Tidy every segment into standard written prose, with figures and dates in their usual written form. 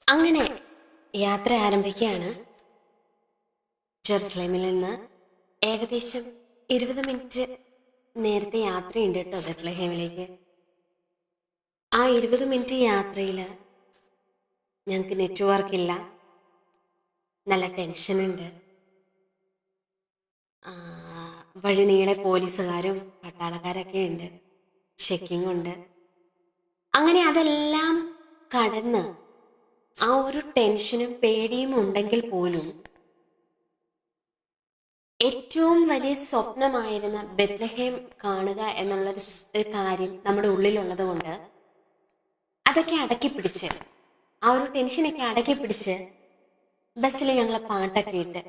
അങ്ങനെ യാത്ര ആരംഭിക്കുകയാണ്. ജെറുസലേമിൽ നിന്ന് ഏകദേശം 20 മിനിറ്റ് നേരത്തെ യാത്രയുണ്ട് കേട്ടോ ബെത്ലഹേമിലേക്ക്. ആ 20 മിനിറ്റ് യാത്രയിൽ ഞങ്ങൾക്ക് നെറ്റ്വർക്ക് ഇല്ല, നല്ല ടെൻഷനുണ്ട്. വഴി നീളെ പോലീസുകാരും പട്ടാളക്കാരൊക്കെ ഉണ്ട്, ചെക്കിംഗ് ഉണ്ട്. അങ്ങനെ അതെല്ലാം കടന്ന് ആ ഒരു ടെൻഷനും പേടിയും ഉണ്ടെങ്കിൽ പോലും ഏറ്റവും വലിയ സ്വപ്നമായിരുന്ന ബെത്ലഹേം കാണുക എന്നുള്ളൊരു കാര്യം നമ്മുടെ ഉള്ളിലുള്ളത് കൊണ്ട് അതൊക്കെ അടക്കി പിടിച്ച്, ആ ഒരു ടെൻഷനൊക്കെ അടക്കി പിടിച്ച് ബസ്സിൽ ഞങ്ങൾ പാട്ടൊക്കെ ഇട്ട്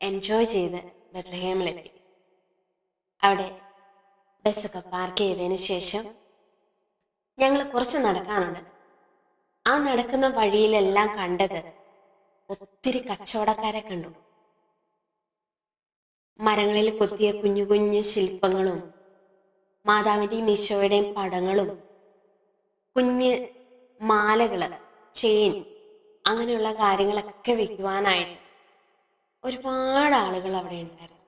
എൻജോയ് ചെയ്ത് ബെത്ലഹേമിലെത്തി. അവിടെ ബസ്സൊക്കെ പാർക്ക് ചെയ്തതിന് ശേഷം ഞങ്ങൾ കുറച്ച് നടക്കാനുണ്ട്. ആ നടക്കുന്ന വഴിയിലെല്ലാം കണ്ടത് ഒത്തിരി കച്ചവടക്കാരെ കണ്ടു. മരങ്ങളിൽ കൊത്തിയ കുഞ്ഞു കുഞ്ഞു ശില്പങ്ങളും മാതാവിന്റെയും ഈശോയുടെയും പടങ്ങളും കുഞ്ഞ് മാലകള്, ചെയിൻ, അങ്ങനെയുള്ള കാര്യങ്ങളൊക്കെ വെക്കുവാനായിട്ട് ഒരുപാട് ആളുകൾ അവിടെ ഉണ്ടായിരുന്നു.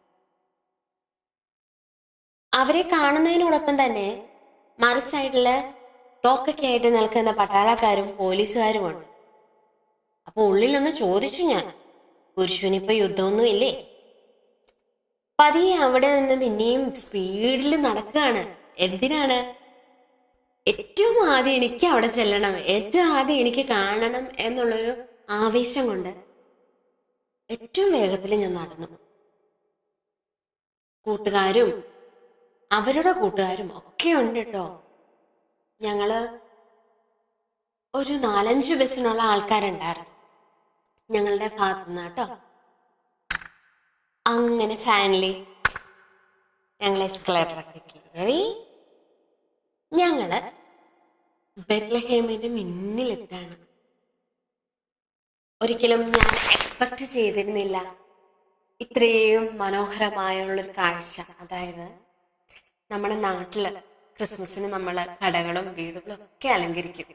അവരെ കാണുന്നതിനോടൊപ്പം തന്നെ മറു സൈഡില് തോക്കൊക്കെ ആയിട്ട് നിൽക്കുന്ന പട്ടാളക്കാരും പോലീസുകാരുമുണ്ട്. അപ്പൊ ഉള്ളിലൊന്ന് ചോദിച്ചു ഞാൻ, പുരുഷനിപ്പോ യുദ്ധമൊന്നും ഇല്ലേ? പതിയെ അവിടെ നിന്ന് പിന്നെയും സ്പീഡിൽ നടക്കുകയാണ്. എന്തിനാണ്? ഏറ്റവും ആദ്യം എനിക്ക് അവിടെ ചെല്ലണം, ഏറ്റവും ആദ്യം എനിക്ക് കാണണം എന്നുള്ളൊരു ആവേശം കൊണ്ട് ഏറ്റവും വേഗത്തിൽ ഞാൻ നടന്നു. കൂട്ടുകാരും അവരുടെ കൂട്ടുകാരും ഒക്കെ ഉണ്ട് കേട്ടോ. ഞങ്ങള് ഒരു 4-5 ബസ്സിനുള്ള ആൾക്കാരുണ്ടായിരുന്നു ഞങ്ങളുടെ ഭാഗത്തു നിന്ന് കേട്ടോ. അങ്ങനെ ഫാമിലി ഞങ്ങൾ എസ്കലേറ്ററൊക്കെ കയറി ഞങ്ങള് ബെത്ലഹേമിന്റെ മുന്നിലെത്താണ്. ഒരിക്കലും ഞാൻ എക്സ്പെക്ട് ചെയ്തിരുന്നില്ല ഇത്രയും മനോഹരമായുള്ളൊരു കാഴ്ച. അതായത് നമ്മുടെ നാട്ടില് ക്രിസ്മസിന് നമ്മൾ കടകളും വീടുകളും ഒക്കെ അലങ്കരിക്കും,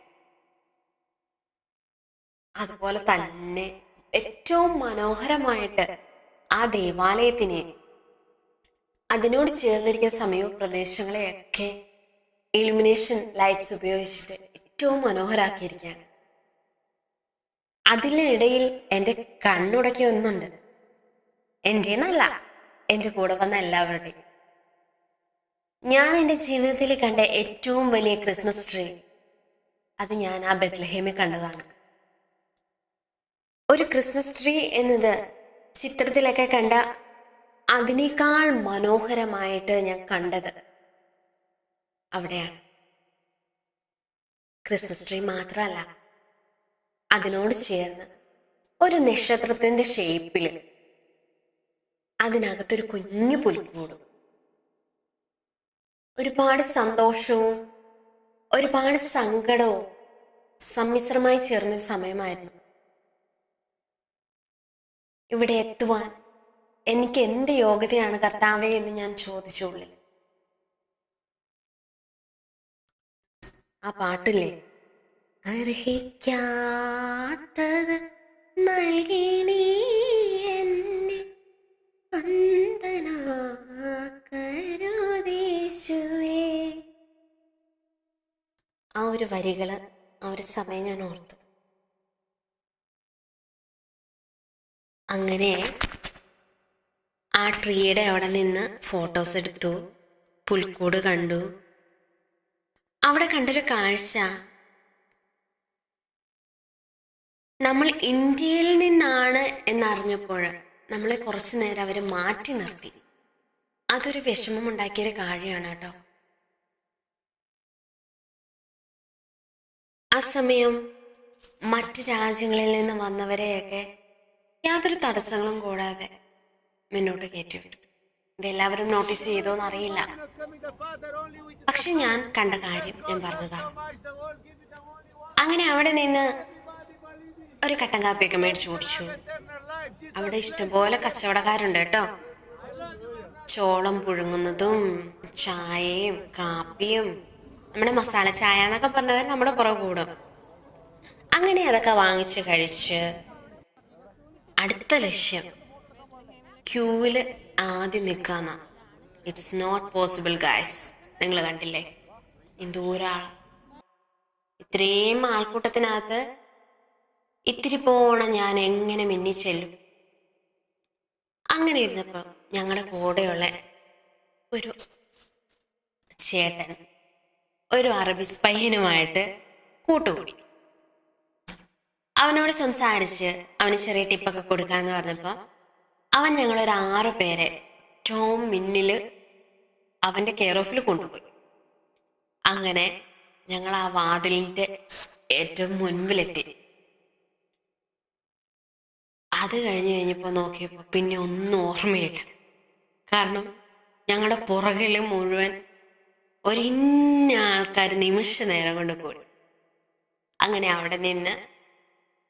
അതുപോലെ തന്നെ ഏറ്റവും മനോഹരമായിട്ട് ആ ദേവാലയത്തിനെ, അതിനോട് ചേർന്നിരിക്കുന്ന സമീപ പ്രദേശങ്ങളെയൊക്കെ ഇലുമിനേഷൻ ലൈറ്റ്സ് ഉപയോഗിച്ചിട്ട് ഏറ്റവും മനോഹരാക്കിയിരിക്കുകയാണ്. അതിനിടയിൽ എൻ്റെ കണ്ണുടക്കി ഒന്നുണ്ട്, എൻ്റെ എന്നല്ല, എൻ്റെ കൂടെ വന്ന എല്ലാവരുടെയും. ഞാൻ എൻ്റെ ജീവിതത്തിൽ കണ്ട ഏറ്റവും വലിയ ക്രിസ്മസ് ട്രീ അത് ഞാൻ ആ ബെത്ലഹേമിൽ കണ്ടതാണ്. ഒരു ക്രിസ്മസ് ട്രീ എന്നത് ചിത്രത്തിലൊക്കെ കണ്ട അതിനേക്കാൾ മനോഹരമായിട്ട് ഞാൻ കണ്ടത് അവിടെയാണ്. ക്രിസ്മസ് ട്രീ മാത്രമല്ല, അതിനോട് ചേർന്ന് ഒരു നക്ഷത്രത്തിന്റെ ഷേപ്പില് അതിനകത്തൊരു കുഞ്ഞു പുൽക്കൂടും. ഒരുപാട് സന്തോഷവും ഒരുപാട് സങ്കടവും സമ്മിശ്രമായി ചേർന്നൊരു സമയമായിരുന്നു. ഇവിടെ എത്തുവാൻ എനിക്ക് എന്ത് യോഗ്യതയാണ് കർത്താവേ എന്ന് ഞാൻ ചോദിച്ചുള്ളിൽ. ആ പാട്ടില്ലേ, അർഹിക്കാത്തത് നൽകി നീ എന്നെ വന്ദനാക്കരുതേശുവേ, ആ ഒരു വരികള് ആ ഒരു സമയം ഞാൻ ഓർത്തു. അങ്ങനെ ആ ട്രീയുടെ അവിടെ നിന്ന് ഫോട്ടോസ് എടുത്തു, പുൽക്കൂട് കണ്ടു. അവിടെ കണ്ടൊരു കാഴ്ച, നമ്മൾ ഇന്ത്യയിൽ നിന്നാണ് എന്നറിഞ്ഞപ്പോൾ നമ്മളെ കുറച്ചു നേരം അവർ മാറ്റി നിർത്തി. അതൊരു വിഷമമുണ്ടാക്കിയൊരു കാര്യമാണ് കേട്ടോ. ആ സമയം മറ്റ് രാജ്യങ്ങളിൽ നിന്ന് വന്നവരെയൊക്കെ യാതൊരു തടസ്സങ്ങളും കൂടാതെ മുന്നോട്ട് കയറ്റിവിട്ടു. ഇതെല്ലാവരും നോട്ടീസ് ചെയ്തോന്ന് അറിയില്ല, പക്ഷെ ഞാൻ കണ്ട കാര്യം ഞാൻ പറഞ്ഞതാണ്. അങ്ങനെ അവിടെ നിന്ന് ഒരു കട്ടൻ കാപ്പിയൊക്കെ മേടിച്ചു കുടിച്ചു. അവിടെ ഇഷ്ടംപോലെ കച്ചവടക്കാരുണ്ട് കേട്ടോ. ചോളം പുഴുങ്ങുന്നതും ചായയും കാപ്പിയും, നമ്മുടെ മസാല ചായ എന്നൊക്കെ പറഞ്ഞവർ നമ്മുടെ പുറകെ കൂടും. അങ്ങനെ അതൊക്കെ വാങ്ങിച്ച് കഴിച്ച് അടുത്ത ലക്ഷ്യം ക്യൂവിൽ ആദ്യം നിൽക്കാന്ന. It's not possible guys. നിങ്ങൾ കണ്ടില്ലേ എന്തോരാൾ, ഇത്രയും ആൾക്കൂട്ടത്തിനകത്ത് ഇത്തിരി പോണം ഞാൻ എങ്ങനെ മിന്നിച്ചെല്ലും. അങ്ങനെ ഇരുന്നപ്പോൾ ഞങ്ങളുടെ കൂടെയുള്ള ഒരു ചേട്ടൻ ഒരു അറബി പയ്യനുമായിട്ട് കൂട്ടുകൂടി. അവനോട് സംസാരിച്ച് അവന് ചെറിയ ടിപ്പൊക്കെ കൊടുക്കാന്ന് പറഞ്ഞപ്പോൾ അവൻ ഞങ്ങളൊരു 6 പേരെ ഏറ്റവും മുന്നിൽ അവൻ്റെ കെയർ ഓഫിൽ കൊണ്ടുപോയി. അങ്ങനെ ഞങ്ങൾ ആ വാതിലിൻ്റെ ഏറ്റവും മുൻപിലെത്തി. അത് കഴിഞ്ഞപ്പോൾ നോക്കിയപ്പോൾ പിന്നെ ഒന്നും ഓർമ്മയില്ല. കാരണം ഞങ്ങളുടെ പുറകിൽ മുഴുവൻ ഒരിന്ന ആൾക്കാർ നിമിഷ നേരം കൊണ്ട് പോയി. അങ്ങനെ അവിടെ നിന്ന്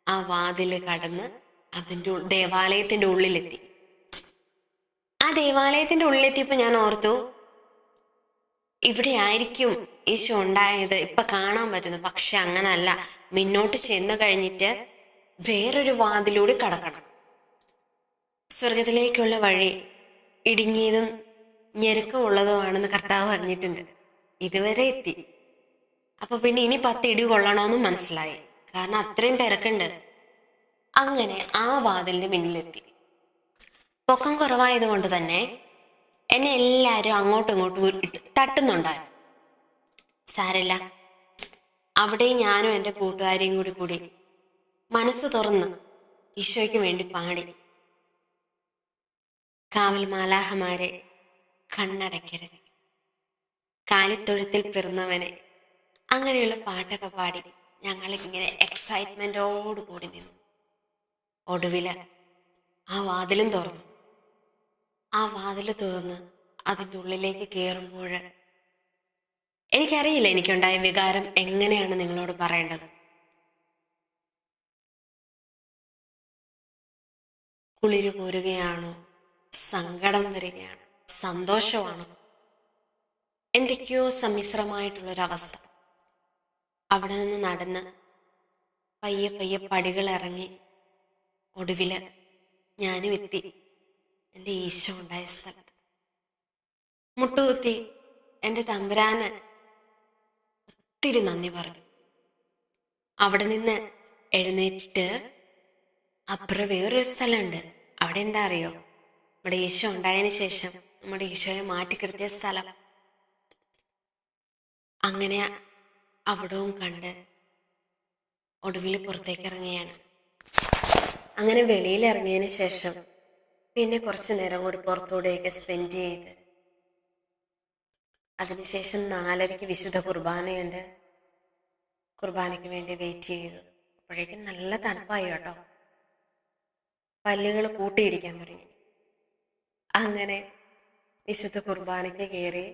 ആ വാതിൽ കടന്ന് അതിൻ്റെ ദേവാലയത്തിൻ്റെ ഉള്ളിലെത്തി. ആ ദേവാലയത്തിൻ്റെ ഉള്ളിലെത്തിയപ്പോൾ ഞാൻ ഓർത്തു, ഇവിടെ ആയിരിക്കും ഈശോ ഉണ്ടായത്, ഇപ്പൊ കാണാൻ പറ്റുന്നു. പക്ഷെ അങ്ങനല്ല, മുന്നോട്ട് ചെന്ന് കഴിഞ്ഞിട്ട് വേറൊരു വാതിലൂടെ കടക്കണം. സ്വർഗത്തിലേക്കുള്ള വഴി ഇടുങ്ങിയതും ഞെരുക്കമുള്ളതുമാണെന്ന് കർത്താവ് പറഞ്ഞിട്ടുണ്ട്. ഇതുവരെ എത്തി. അപ്പൊ പിന്നെ ഇനി 10 ഇടി കൊള്ളണമെന്നും മനസ്സിലായി. കാരണം അത്രയും തിരക്കുണ്ട്. അങ്ങനെ ആ വാതിലിന്റെ മുന്നിലെത്തി. പൊക്കം കുറവായതുകൊണ്ട് തന്നെ എന്നെ എല്ലാവരും അങ്ങോട്ടും ഇങ്ങോട്ടും തട്ടുന്നുണ്ടായിരുന്നു. സാരല്ല, അവിടെ ഞാനും എൻ്റെ കൂട്ടുകാരിയും കൂടി മനസ്സ് തുറന്ന് ഈശോയ്ക്ക് വേണ്ടി പാടി. കാവൽ മാലാഹമാരെ കണ്ണടയ്ക്കരുത്, കാലിത്തൊഴുത്തിൽ പിറന്നവനെ, അങ്ങനെയുള്ള പാട്ടൊക്കെ പാടി ഞങ്ങളിങ്ങനെ എക്സൈറ്റ്മെൻറ്റോട് കൂടി നിന്നു. ഒടുവില് ആ വാതിലും തുറന്നു. ആ വാതിൽ തുറന്ന് അതിൻ്റെ ഉള്ളിലേക്ക് കയറുമ്പോൾ എനിക്കറിയില്ല എനിക്കുണ്ടായ വികാരം എങ്ങനെയാണ് നിങ്ങളോട് പറയേണ്ടത്. കുളിര് കോരുകയാണോ, സങ്കടം വരികയാണോ, സന്തോഷമാണോ, എന്തൊക്കെയോ സമ്മിശ്രമായിട്ടുള്ളൊരവസ്ഥ. അവിടെ നിന്ന് നടന്ന് പയ്യെ പടികൾ ഇറങ്ങി ഒടുവില് ഞാനും എത്തി എൻ്റെ ഈശോ ഉണ്ടായ സ്ഥലത്ത്. മുട്ടുകുത്തി എൻ്റെ തമ്പുരാന് ഒത്തിരി നന്ദി പറഞ്ഞു. അവിടെ നിന്ന് എഴുന്നേറ്റിട്ട് അപ്പുറം വേറൊരു സ്ഥലമുണ്ട്. അവിടെ എന്താ അറിയോ, നമ്മുടെ ഈശോ ഉണ്ടായതിന് ശേഷം നമ്മുടെ ഈശോയെ മാറ്റിക്കിടത്തിയ സ്ഥലം. അങ്ങനെ അവിടവും കണ്ട് ഒടുവിൽ പുറത്തേക്ക് ഇറങ്ങുകയാണ്. അങ്ങനെ വെളിയിൽ ഇറങ്ങിയതിന് ശേഷം പിന്നെ കുറച്ച് നേരം കൂടി പുറത്തൂടെയൊക്കെ സ്പെൻഡ് ചെയ്ത് അതിനുശേഷം 4:30 വിശുദ്ധ കുർബാനയുണ്ട്. കുർബാനയ്ക്ക് വേണ്ടി വെയിറ്റ് ചെയ്തു. അപ്പോഴേക്കും നല്ല തണുപ്പായി കേട്ടോ. പല്ലുകൾ കൂട്ടിയിടിക്കാൻ തുടങ്ങി. അങ്ങനെ വിശുദ്ധ കുർബാനയ്ക്ക് കയറി.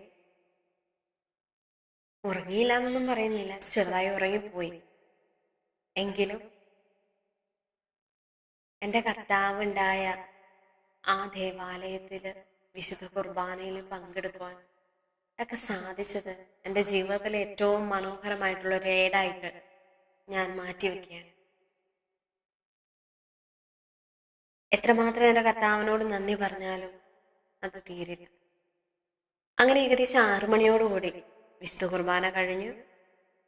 ഉറങ്ങിയില്ല എന്നൊന്നും പറയുന്നില്ല, ചെറുതായി ഉറങ്ങിപ്പോയി. എങ്കിലും എൻ്റെ കർത്താവുണ്ടായ ആ ദേവാലയത്തിൽ വിശുദ്ധ കുർബാനയിൽ പങ്കെടുക്കുവാൻ ഒക്കെ സാധിച്ചത് എൻ്റെ ജീവിതത്തിലെ ഏറ്റവും മനോഹരമായിട്ടുള്ള ഒരു ഏടായിട്ട് ഞാൻ മാറ്റിവെക്കുകയാണ്. എത്രമാത്രം എൻ്റെ കർത്താവിനോട് നന്ദി പറഞ്ഞാലും അത് തീരില്ല. അങ്ങനെ ഏകദേശം 6 മണിയോടുകൂടി വിശുദ്ധ കുർബാന കഴിഞ്ഞു.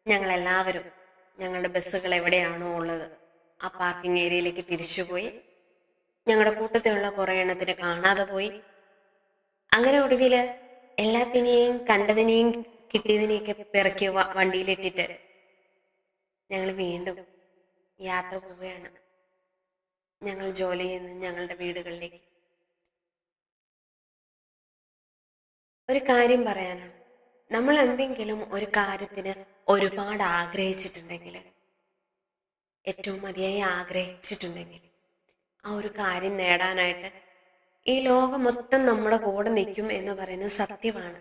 ഞങ്ങളെല്ലാവരും ഞങ്ങളുടെ ബസ്സുകൾ എവിടെയാണോ ഉള്ളത് ആ പാർക്കിംഗ് ഏരിയയിലേക്ക് തിരിച്ചുപോയി. ഞങ്ങളുടെ കൂട്ടത്തിലുള്ള കുറേ എണ്ണത്തിന് കാണാതെ പോയി. അങ്ങനെ ഒടുവിൽ എല്ലാത്തിനെയും കണ്ടതിനെയും കിട്ടിയതിനെയൊക്കെ പിറക്കി വണ്ടിയിലിട്ടിട്ട് ഞങ്ങൾ വീണ്ടും യാത്ര പോവുകയാണ്. ഞങ്ങൾ ജോലി ചെയ്യുന്ന ഞങ്ങളുടെ വീടുകളിലേക്ക്. ഒരു കാര്യം പറയാനാണ്, നമ്മൾ എന്തെങ്കിലും ഒരു കാര്യത്തിന് ഒരുപാട് ആഗ്രഹിച്ചിട്ടുണ്ടെങ്കിൽ, ഏറ്റവും മതിയായി ആഗ്രഹിച്ചിട്ടുണ്ടെങ്കിൽ, ആ ഒരു കാര്യം നേടാനായിട്ട് ഈ ലോകം മൊത്തം നമ്മുടെ കൂടെ നിൽക്കും എന്ന് പറയുന്നത് സത്യമാണ്.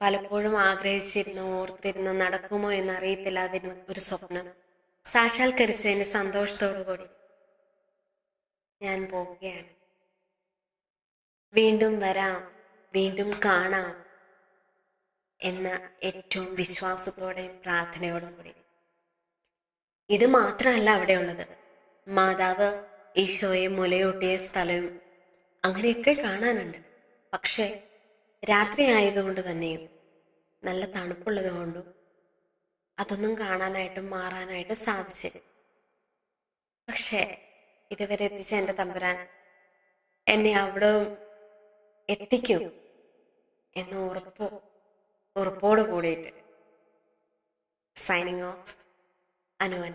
പലപ്പോഴും ആഗ്രഹിച്ചിരുന്ന, ഓർത്തിരുന്ന, നടക്കുമോ എന്നറിയത്തില്ലാതിരുന്ന ഒരു സ്വപ്നം സാക്ഷാത്കരിച്ചതിന് സന്തോഷത്തോടു കൂടി ഞാൻ പോവുകയാണ്. വീണ്ടും വരാം, വീണ്ടും കാണാം. എന്ന ഏറ്റവും വിശ്വാസത്തോടെയും പ്രാർത്ഥനയോടും കൂടി. ഇത് മാത്രമല്ല അവിടെയുള്ളത്. മാതാവ് ഈശോയെ മുലയൂട്ടിയ സ്ഥലവും അങ്ങനെയൊക്കെ കാണാനുണ്ട്. പക്ഷേ രാത്രി ആയതുകൊണ്ട് തന്നെയും നല്ല തണുപ്പുള്ളത് കൊണ്ടും അതൊന്നും കാണാനായിട്ടും മാറാനായിട്ടും സാധിച്ചില്ല. പക്ഷേ ഇതുവരെ എത്തിച്ച എൻ്റെ തമ്പുരാൻ എന്നെ അവിടെ എത്തിക്കും എന്ന ഉറപ്പോട് കൂടിയിട്ട് സൈനിങ് ഓഫ് അനുവൻ.